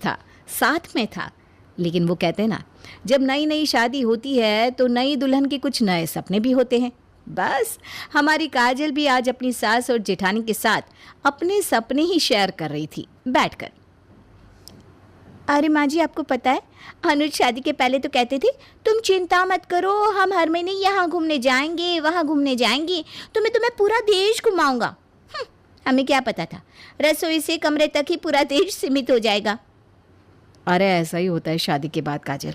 था, साथ में था। लेकिन वो कहते हैं ना, जब नई नई शादी होती है तो नई दुल्हन के कुछ नए सपने भी होते हैं। बस हमारी काजल भी आज अपनी सास और जेठानी के साथ अपने सपने ही शेयर कर रही थी बैठकर। अरे माँ जी, आपको पता है, अनुज शादी के पहले तो कहते थे तुम चिंता मत करो, हम हर महीने यहाँ घूमने जाएंगे, वहाँ घूमने जाएंगे, तुम्हें पूरा देश घुमाऊंगा। हमें क्या पता था रसोई से कमरे तक ही पूरा देश सीमित हो जाएगा। अरे ऐसा ही होता है शादी के बाद काजल।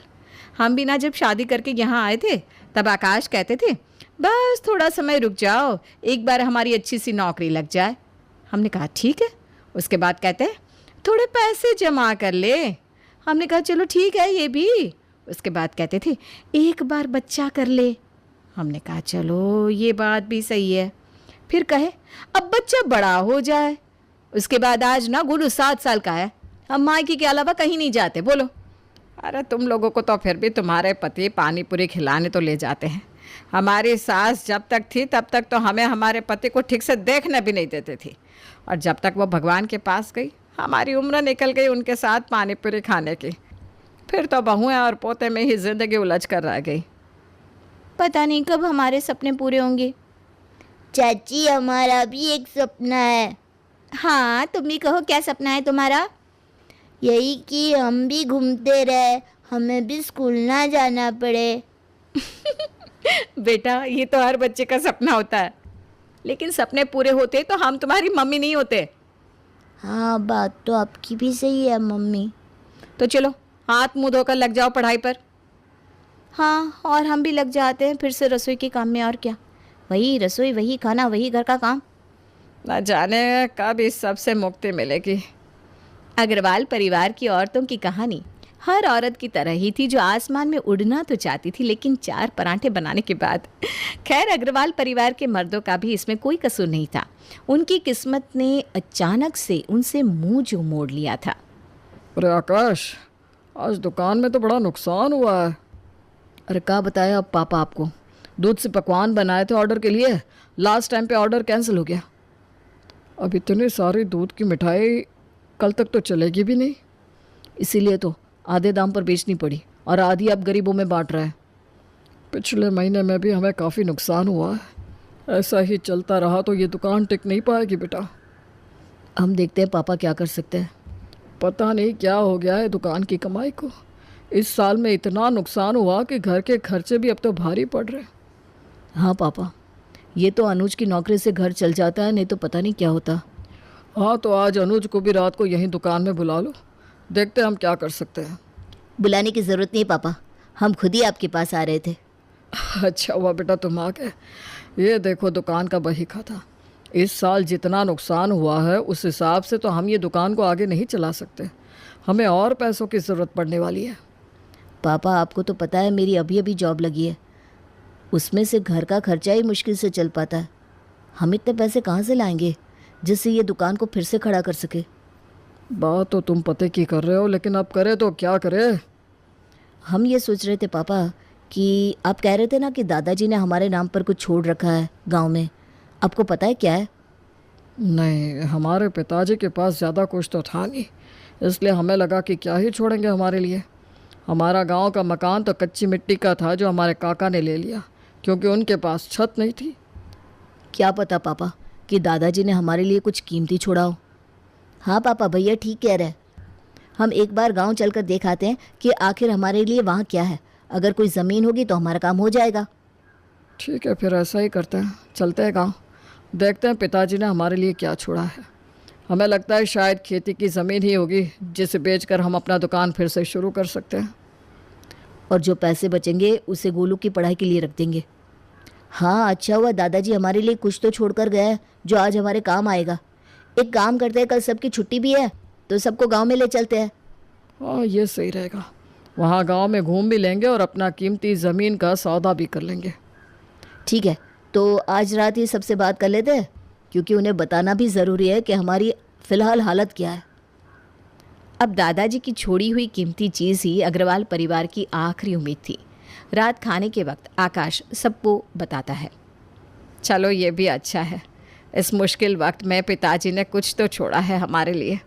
हम भी ना जब शादी करके यहाँ आए थे तब आकाश कहते थे बस थोड़ा समय रुक जाओ, एक बार हमारी अच्छी सी नौकरी लग जाए। हमने कहा ठीक है। उसके बाद कहते हैं थोड़े पैसे जमा कर ले। हमने कहा चलो ठीक है ये भी। उसके बाद कहते थे एक बार बच्चा कर ले। हमने कहा चलो ये बात भी सही है। फिर कहे अब बच्चा बड़ा हो जाए। उसके बाद आज ना गुरु 7 साल का है, हम मायके के अलावा कहीं नहीं जाते। बोलो। अरे तुम लोगों को तो फिर भी तुम्हारे पति पानी पूरी खिलाने तो ले जाते हैं। हमारी सास जब तक थी तब तक तो हमें हमारे पति को ठीक से देखने भी नहीं देते थे, और जब तक वो भगवान के पास गई हमारी उम्र निकल गई उनके साथ पानी पूरी खाने की। फिर तो बहुएं और पोते में ही ज़िंदगी उलझ कर रह गई। पता नहीं कब हमारे सपने पूरे होंगे। चाची, हमारा भी एक सपना है। हाँ, तुम भी कहो, क्या सपना है तुम्हारा? यही कि हम भी घूमते रहे, हमें भी स्कूल ना जाना पड़े। बेटा, ये तो हर बच्चे का सपना होता है, लेकिन सपने पूरे होते तो हम तुम्हारी मम्मी नहीं होते। हाँ, बात तो आपकी भी सही है मम्मी। तो चलो हाथ मुंह धोकर लग जाओ पढ़ाई पर। हाँ, और हम भी लग जाते हैं फिर से रसोई के काम में। और क्या, वही रसोई, वही खाना, वही घर का काम। न जाने कब इस सब से मुक्ति मिलेगी। अग्रवाल परिवार की औरतों की कहानी हर औरत की तरह ही थी, जो आसमान में उड़ना तो चाहती थी लेकिन 4 पराठे बनाने के बाद। खैर, अग्रवाल परिवार के मर्दों का भी इसमें कोई कसूर नहीं था। उनकी किस्मत ने अचानक से उनसे मुंह जो मोड़ लिया था। अरे आकाश, आज दुकान में तो बड़ा नुकसान हुआ है। अरे क्या बताया अब पापा आपको, दूध से पकवान बनाए थे ऑर्डर के लिए, लास्ट टाइम पे ऑर्डर कैंसिल हो गया। अब इतनी सारी दूध की मिठाई कल तक तो चलेगी भी नहीं, इसीलिए तो आधे दाम पर बेचनी पड़ी और आधी अब गरीबों में बांट रहा है। पिछले महीने में भी हमें काफ़ी नुकसान हुआ है। ऐसा ही चलता रहा तो ये दुकान टिक नहीं पाएगी बेटा। हम देखते हैं पापा क्या कर सकते हैं। पता नहीं क्या हो गया है दुकान की कमाई को। इस साल में इतना नुकसान हुआ कि घर के खर्चे भी अब तो भारी पड़ रहे। हाँ पापा, ये तो अनुज की नौकरी से घर चल जाता है, नहीं तो पता नहीं क्या होता। हाँ, तो आज अनुज को भी रात को यहीं दुकान में बुला लो, देखते हैं हम क्या कर सकते हैं। बुलाने की ज़रूरत नहीं पापा, हम खुद ही आपके पास आ रहे थे। अच्छा हुआ बेटा तुम आ गए। ये देखो दुकान का बही खाता। इस साल जितना नुकसान हुआ है उस हिसाब से तो हम ये दुकान को आगे नहीं चला सकते। हमें और पैसों की ज़रूरत पड़ने वाली है। पापा, आपको तो पता है मेरी अभी अभी जॉब लगी है, उसमें से घर का खर्चा ही मुश्किल से चल पाता है। हम इतने पैसे कहाँ से लाएंगे जिससे ये दुकान को फिर से खड़ा कर सके। बात तो तुम पते की कर रहे हो, लेकिन अब करे तो क्या करे। हम ये सोच रहे थे पापा कि आप कह रहे थे ना कि दादाजी ने हमारे नाम पर कुछ छोड़ रखा है गांव में, आपको पता है क्या है? नहीं, हमारे पिताजी के पास ज़्यादा कुछ तो था नहीं, इसलिए हमें लगा कि क्या ही छोड़ेंगे हमारे लिए। हमारा गांव का मकान तो कच्ची मिट्टी का था जो हमारे काका ने ले लिया, क्योंकि उनके पास छत नहीं थी। क्या पता पापा कि दादाजी ने हमारे लिए कुछ कीमती छोड़ा हो। हाँ पापा, भैया ठीक कह रहे हैं। हम एक बार गांव चलकर देख आते हैं कि आखिर हमारे लिए वहाँ क्या है। अगर कोई ज़मीन होगी तो हमारा काम हो जाएगा। ठीक है, फिर ऐसा ही करते हैं, चलते हैं गांव, देखते हैं पिताजी ने हमारे लिए क्या छोड़ा है। हमें लगता है शायद खेती की ज़मीन ही होगी जिसे बेचकर हम अपना दुकान फिर से शुरू कर सकते हैं। और जो पैसे बचेंगे उसे गोलू की पढ़ाई के लिए रख देंगे। हाँ, अच्छा हुआ दादाजी हमारे लिए कुछ तो छोड़ कर गया है जो आज हमारे काम आएगा। एक काम करते हैं, कल सबकी छुट्टी भी है तो सबको गांव में ले चलते हैं। हाँ, ये सही रहेगा। वहाँ गांव में घूम भी लेंगे और अपना कीमती ज़मीन का सौदा भी कर लेंगे। ठीक है, तो आज रात ही सबसे बात कर लेते हैं, क्योंकि उन्हें बताना भी ज़रूरी है कि हमारी फ़िलहाल हालत क्या है। अब दादाजी की छोड़ी हुई कीमती चीज़ ही अग्रवाल परिवार की आखिरी उम्मीद थी। रात खाने के वक्त आकाश सबको बताता है, चलो ये भी अच्छा है, इस मुश्किल वक्त में पिताजी ने कुछ तो छोड़ा है हमारे लिए।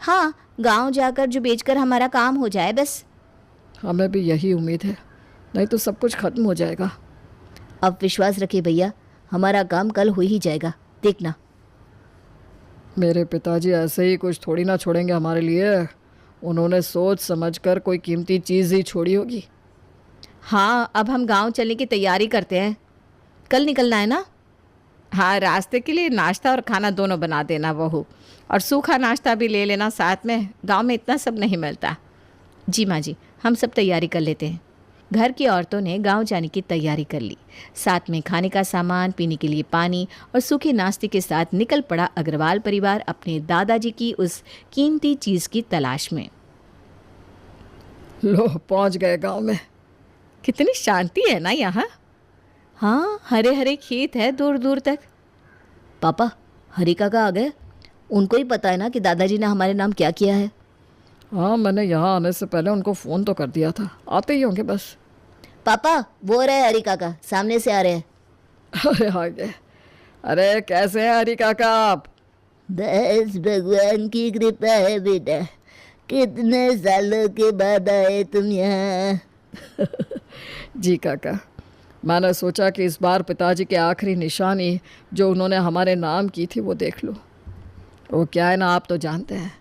हाँ, गांव जाकर जो बेचकर हमारा काम हो जाए बस। हमें भी यही उम्मीद है, नहीं तो सब कुछ खत्म हो जाएगा। अब विश्वास रखिए भैया, हमारा काम कल हो ही जाएगा, देखना। मेरे पिताजी ऐसे ही कुछ थोड़ी ना छोड़ेंगे हमारे लिए। उन्होंने सोच समझकर कोई कीमती चीज़ ही छोड़ी होगी। हाँ, अब हम गांव चलने की तैयारी करते हैं। कल निकलना है ना? हाँ, रास्ते के लिए नाश्ता और खाना दोनों बना देना बहू, और सूखा नाश्ता भी ले लेना साथ में, गांव में इतना सब नहीं मिलता। जी माँ जी, हम सब तैयारी कर लेते हैं। घर की औरतों ने गांव जाने की तैयारी कर ली। साथ में खाने का सामान, पीने के लिए पानी और सूखे नाश्ते के साथ निकल पड़ा अग्रवाल परिवार अपने दादाजी की उस कीमती चीज़ की तलाश में। लो, पहुंच गए गांव में। कितनी शांति है ना यहाँ। हाँ, हरे हरे खेत है दूर दूर तक। पापा, हरी काका आ गए? उनको ही पता है ना कि दादाजी ने हमारे नाम क्या किया है। हाँ, मैंने यहाँ आने से पहले उनको फ़ोन तो कर दिया था, आते ही होंगे बस। पापा, वो रहे हरी काका, सामने से आ रहे हैं। अरे आ गए। अरे कैसे हैं हरी काका आप? बस भगवान की कृपा है बेटा, कितने सालों के बाद आए तुम यहाँ। जी काका, मैंने सोचा कि इस बार पिताजी की आखिरी निशानी जो उन्होंने हमारे नाम की थी वो देख लो। वो क्या है ना, आप तो जानते हैं,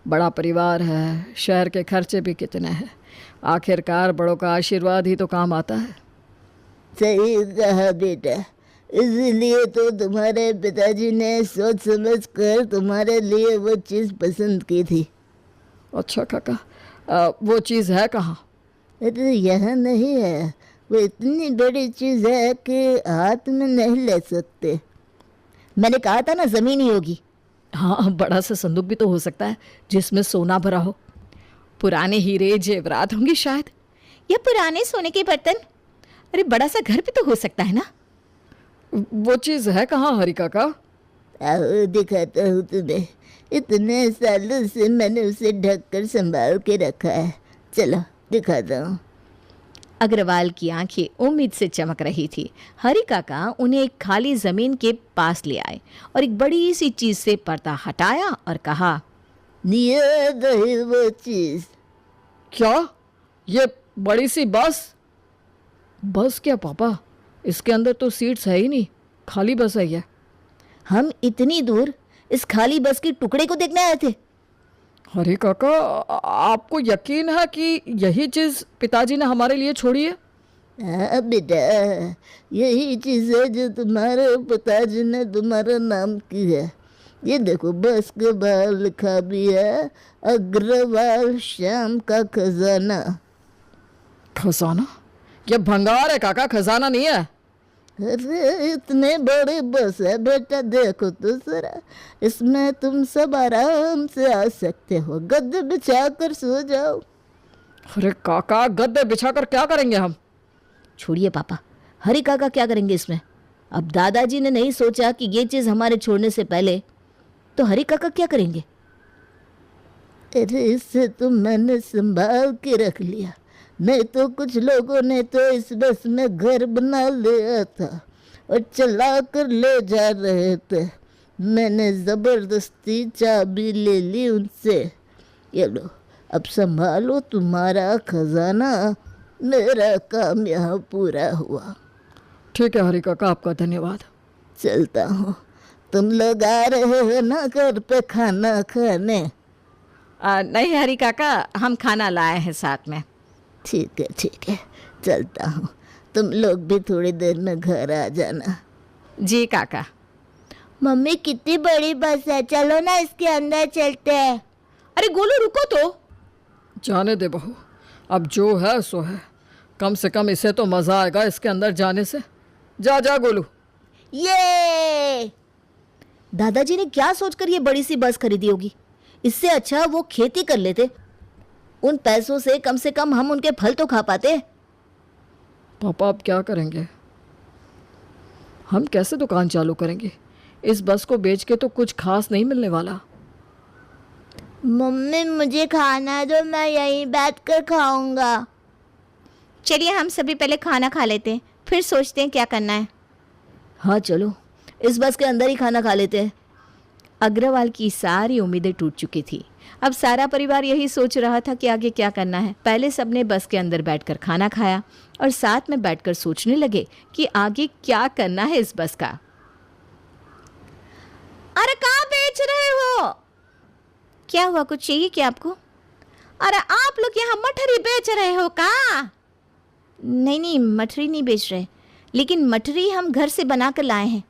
बड़ा परिवार है, शहर के खर्चे भी कितने हैं। आखिरकार बड़ों का आशीर्वाद ही तो काम आता है। सही कहा बेटा, इसलिए तो तुम्हारे पिताजी ने सोच समझ कर तुम्हारे लिए वो चीज़ पसंद की थी। अच्छा काका, वो चीज़ है कहाँ? अरे यहाँ नहीं है, वो इतनी बड़ी चीज़ है कि हाथ में नहीं ले सकते। मैंने कहा था ना, ज़मीन ही होगी। हाँ, बड़ा सा संदूक भी तो हो सकता है जिसमें सोना भरा हो। पुराने हीरे जेवरात होंगे शायद, या पुराने सोने के बर्तन। अरे बड़ा सा घर भी तो हो सकता है ना। वो चीज़ है कहाँ हरी काका? आओ दिखाता हूँ तुम्हें, इतने सालों से मैंने उसे ढक कर संभाल के रखा है। चलो दिखाता हूँ। अग्रवाल की आंखें उम्मीद से चमक रही थी। हरी काका उन्हें एक खाली जमीन के पास ले आए और एक बड़ी सी चीज से पर्दा हटाया और कहा, ये रही वो चीज़। क्या? ये बड़ी सी बस? बस क्या पापा, इसके अंदर तो सीट्स है ही नहीं, खाली बस है ये। हम इतनी दूर इस खाली बस के टुकड़े को देखने आए थे। हरी काका, आपको यकीन है कि यही चीज़ पिताजी ने हमारे लिए छोड़ी है? हाँ बेटा, यही चीज़ है जो तुम्हारे पिताजी ने तुम्हारा नाम की है। ये देखो, बस के बाहर लिखा भी है, अग्रवाल श्याम का खजाना। खजाना? ये भंगार है काका, खजाना नहीं है। अरे इतने बड़े बस है बेटा, देखो तो जरा, इसमें तुम सब आराम से आ सकते हो, गद्दे बिछा कर सो जाओ। अरे काका, गद्दे बिछाकर क्या करेंगे हम? छोड़िए पापा, हरी काका क्या करेंगे इसमें? अब दादाजी ने नहीं सोचा कि ये चीज़ हमारे छोड़ने से पहले, तो हरी काका क्या करेंगे? अरे इससे तो मैंने संभाल के रख लिया, नहीं तो कुछ लोगों ने तो इस बस में घर बना लिया था और चला कर ले जा रहे थे। मैंने ज़बरदस्ती चाबी ले ली उनसे। ये लो, अब संभालो तुम्हारा खजाना, मेरा काम यहाँ पूरा हुआ। ठीक है हरी काका, आपका धन्यवाद। चलता हूँ, तुम लोग आ रहे हो ना घर पे खाना खाने? नहीं हरी काका, हम खाना लाए हैं साथ में। ठीक है, चलता हूँ, तुम लोग भी थोड़ी देर में घर आ जाना। जी काका। मम्मी कितनी बड़ी बस है, चलो ना इसके अंदर चलते हैं। अरे गोलू रुको तो। जाने दे बहू, अब जो है सो है, कम से कम इसे तो मज़ा आएगा इसके अंदर जाने से। जा जा गोलू। ये दादाजी ने क्या सोचकर ये बड़ी सी बस खरीदी होगी? इससे अच्छा वो खेती कर लेते, उन पैसों से कम हम उनके फल तो खा पाते। पापा अब क्या करेंगे? हम कैसे दुकान चालू करेंगे? इस बस को बेच के तो कुछ खास नहीं मिलने वाला। मम्मी मुझे खाना दो, मैं यहीं बैठ कर खाऊंगा। चलिए हम सभी पहले खाना खा लेते हैं, फिर सोचते हैं क्या करना है। हाँ चलो, इस बस के अंदर ही खाना खा लेते हैं। अग्रवाल की सारी उम्मीदें टूट चुकी थी। अब सारा परिवार यही सोच रहा था कि आगे क्या करना है। पहले सबने बस के अंदर बैठकर खाना खाया और साथ में बैठकर सोचने लगे कि आगे क्या करना है इस बस का। अरे कहाँ बेच रहे हो? क्या हुआ, कुछ चाहिए क्या आपको? अरे आप लोग यहाँ मठरी बेच रहे हो का? नहीं नहीं, मठरी नहीं बेच रहे, लेकिन मठरी हम घर से बना कर लाए हैं।